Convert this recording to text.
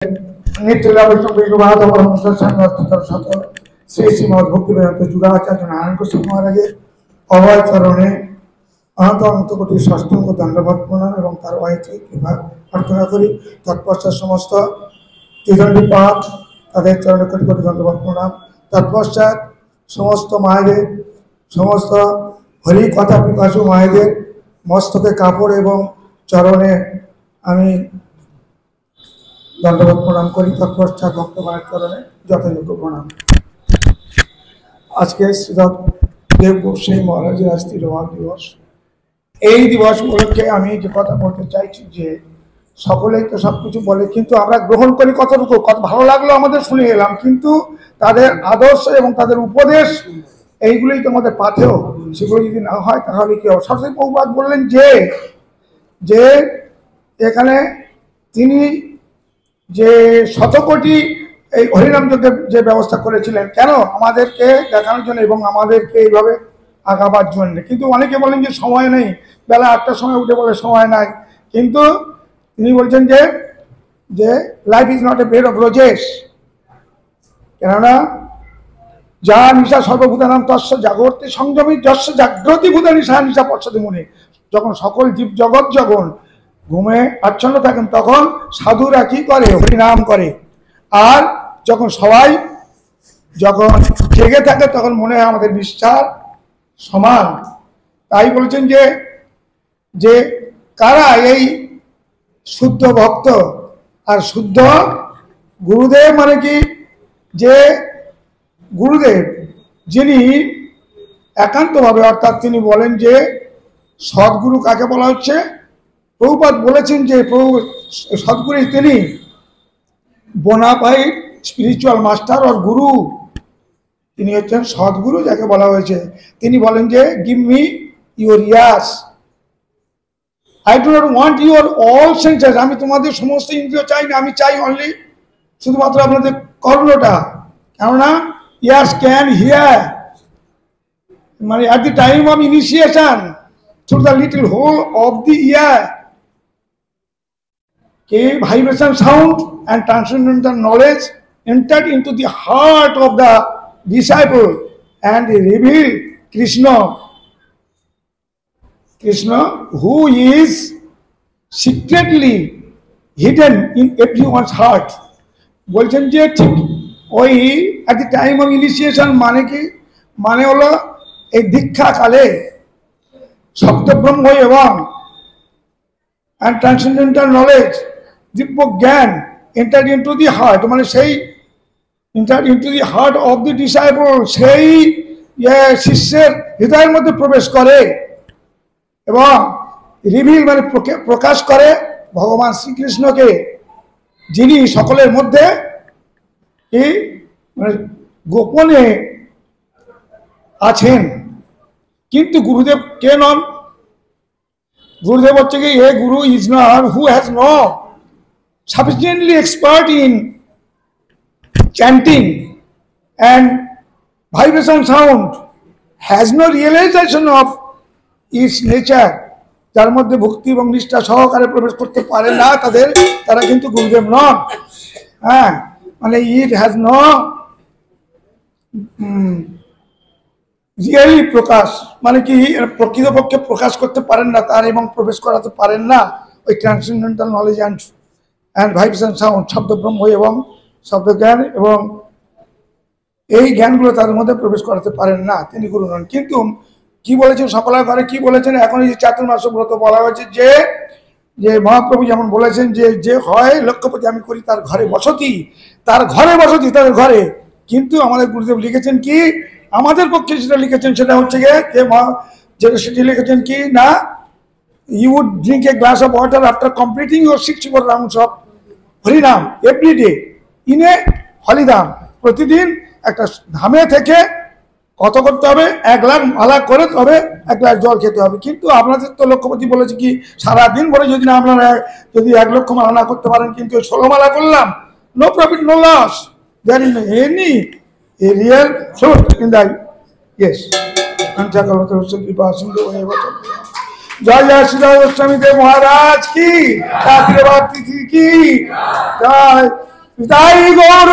नित्य श्री श्रीमद भक्ति वेदांत जुगाचार्य नारायण कृष्ण महाराजे अभय चरणे अनंत अनंत कोटि षष्ठांग दंडवत प्रणाम एवं तार कृपा प्रार्थना करी। तत्पश्चात समस्त त्रिदंडीपाद ताদের चरणे कोटि कोटि दंडवत प्रणाम। तत्पश्चात समस्त मायेदेर समस्त हरि कथा पिपासु मायेदेर मस्तके कापड़ एवं चरणे आमी दंडवत प्रणाम करी। तत्पश्चात भक्तगणेर चरणे यथायोग्य प्रणाम। आज के देव गोस्वामी महाराज आज तिरुभाव दिवस। এই দিবস উপলক্ষে আমি যে কথা বলতে চাইছি যে সকলেই তো সবকিছু বলে কিন্তু আমরা গ্রহণ করি কতটুকু, কত ভালো লাগলো আমাদের শুনে এলাম, কিন্তু তাদের আদর্শ এবং তাদের উপদেশ এইগুলোই তো আমাদের পাথেয়। সেগুলো যদি না হয় তাহলে কি হবে? সরস্বতী প্রভুপাদ বললেন যে যে এখানে তিনি যে শতকোটি এই হরিনাম যজ্ঞের যে ব্যবস্থা করেছিলেন কেন? আমাদেরকে দেখানোর জন্য এবং আমাদেরকে এইভাবে আগাবার জন্য। কিন্তু অনেকে বলেন যে সময় নেই, বেলা 8টার সময় উঠে বলে সময় নাই, কিন্তু তিনি বলছেন যে যে life is not a bed of roses. কেননা যা নিশা সর্বভূতানাম তস্য জাগর্তি সংযমী যস্য জাগ্রতি ভূতা নিশা নিশা পশ্চাতে মনে। যখন সকল জীব জগৎ যখন ঘুমে আচ্ছন্ন থাকেন তখন সাধুরা কি করে? হরিনাম করে। আর যখন সবাই যখন জেগে থাকে তখন মনে হয় আমাদের নিষ্ঠার সমান। তাই বলছেন যে যে কারা এই শুদ্ধ ভক্ত আর শুদ্ধ গুরুদেব মানে কি? যে গুরুদেব যিনি একান্তভাবে অর্থাৎ তিনি বলেন যে সদ্গুরু কাকে বলা হচ্ছে? প্রভুপাদ বলেছেন যে সদ্গুরু তিনি বোনাফাইড স্পিরিচুয়াল মাস্টার আর গুরু, তিনি হচ্ছেন সদ্গুরু যাকে বলা হয়েছে। তিনি বলেন যে give me your ears, I do not want your all senses. আমি তোমাদের সমস্ত ইন্দ্রিয় চাই না, আমি চাই অনলি শুধুমাত্র আপনাদের কর্ণটা। কেননা ইয়ার্স ক্যান হিয়ার, মানে at the time of initiation through the little hole of the ear a vibration sound and transcendental knowledge entered into the heart of the disciple and revealed Krishna who is secretly hidden in everyone's heart. বলছেন যে ঠিক ওই at the time of initiation মানে কি? মানে হলো এই দীক্ষা কালে শব্দব্রহ্ম এবং and transcendental knowledge দিব্য জ্ঞান entered into the heart, মানে সেই entered into the heart of the disciple, সেই শিষ্যের হৃদয়ের মধ্যে প্রবেশ করে এবং রিভিল মানে প্রকাশ করে ভগবান শ্রীকৃষ্ণকে, যিনি সকলের মধ্যে কি মানে গোপনে আছেন। কিন্তু গুরুদেব কে নন? গুরুদেব হচ্ছে কি এ গুরু is not who has not sufficiently expert in chanting and vibration sound, has no realization of its nature, যার মধ্যে ভক্তি এবং নিষ্ঠা সহকারে প্রবেশ করতে পারে না তারা কিন্তু গুরুদেব নন। হ্যাঁ, মানে ইট হ্যাজ নো রিয়েলি প্রকাশ, মানে কি প্রকৃতপক্ষে প্রকাশ করতে পারেন না তার এবং প্রবেশ করাতে পারেন না ওই transcendental knowledge and vibration sound, শব্দ ব্রহ্ম এবং শব্দ জ্ঞান এবং এই জ্ঞানগুলো তাদের মধ্যে প্রবেশ করাতে পারেন না, তিনি গুরু নন। কিন্তু কি বলেছেন সকলের ঘরে? কি বলেছেন? এখন এই যে চাতুর্মাস ব্রত বলা হয়েছে যে যে মহাপ্রভু যেমন বলেছেন যে যে হয় লক্ষ্যপতি আমি করি তার ঘরে বসতি, তার ঘরে বসতি তাদের ঘরে। কিন্তু আমাদের গুরুদেব লিখেছেন কি? আমাদের পক্ষে যেটা লিখেছেন সেটা হচ্ছে গিয়ে যেটা সেটি লিখেছেন কি না, you would drink a glass of water after completing your 64 rounds of হরিনাম every day in a হরিধাম। প্রতিদিন একটা ধামে থেকে কত করতে হবে? 1 গ্লাস মালা করে তবে 1 গ্লাস জল খেতে হবে। কিন্তু আপনাদের তো লক্ষ্যপতি বলেছে কি সারাদিন ভরে যদি না আপনারা যদি 1 লক্ষ মালা না করতে পারেন, কিন্তু 16 মালা করলাম, no profit no loss, there is any real fruit in the yes. কৃপা সিন্ধু জয় জয় শ্রী গোস্বামী দেব মহারাজ কি, তিথি কি জয়। তাই গৌর